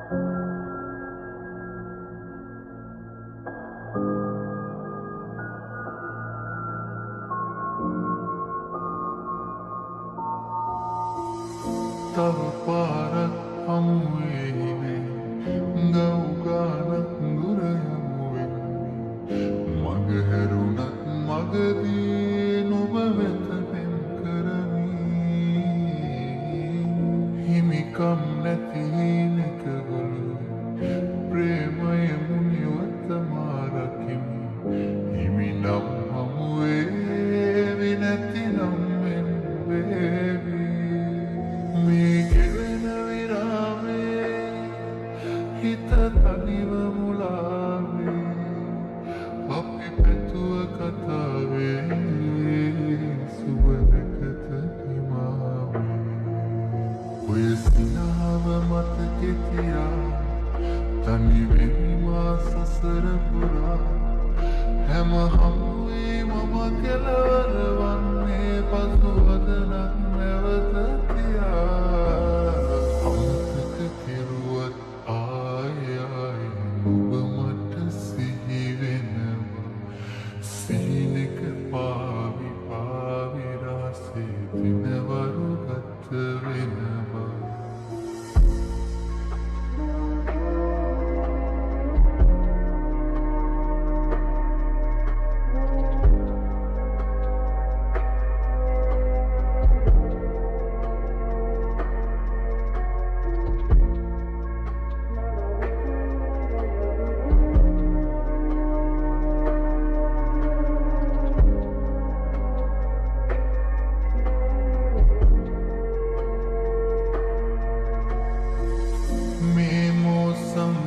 තව පාරක් හමුවේනේ ගව්ගානක් දුර යමුවෙන්නේ මග හැරුණත් මගදී නොබ වෙත පෙම් කරමි හිමිකම් නැති හිනක ගොළුයි ප්‍රේමය මුනිවත මාරකිමි හිමි නම් හමුවේවි නැතිනම් මෙන් වේවි මේ ගෙවෙන විරාමේ හිත තනිව මුලාවේ අපි පැතුව කතාවේ සුබ නැකත නිමාවේ ඔය සිනාව මතකෙ තියා තනිවෙමි මා සසර පුරා හැම හමුවේ මම කෙලවර වන්නේ පසුවදනක් නැවත අමතක කෙරුවත් ආයි ආයි ඔබ මට සිහි වෙනවා සීනක පාවි පාවි රාසේ දිනවරු ගත වෙනවා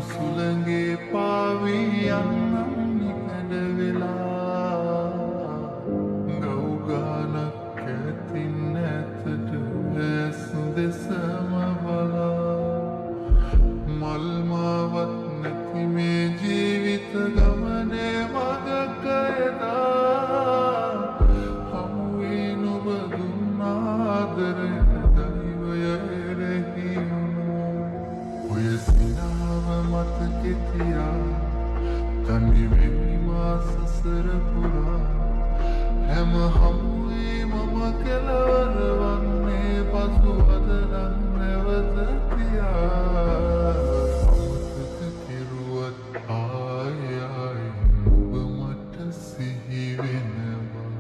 සුළඟේ පාවී යන්නම් නිකඩ වෙලා ගව්ගානක් ඇතින් ඇතට ඇසු දෙසම බලා මල්මාවත් නැති මේ ජීවිත ගමනේ මගක එදා හමුවේ නොබ දුන් ආදරයට දෛවය එරෙහි ඔය සිනාව මතකෙ තියා තනිවෙමි මා සසර පුරා හැම හමුවේ මම කෙලවර වන්නේ පසුවදනක් නැවත තියා අමතක කෙරුවත් ආයි ආයි ඔබ මට සිහි වෙනවා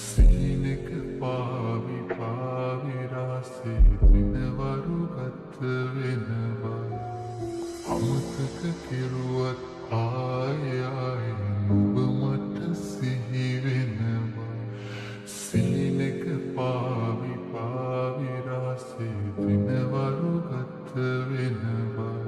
සීනක පාවි පාවි රාසේ දිනවරු ගත වෙනවා අමතක කෙරුවත් ආයි ආයි ඔබ මට සිහි වෙනවා සීනක පාවි පාවි රාසේ දිනවරු ගත වෙනවා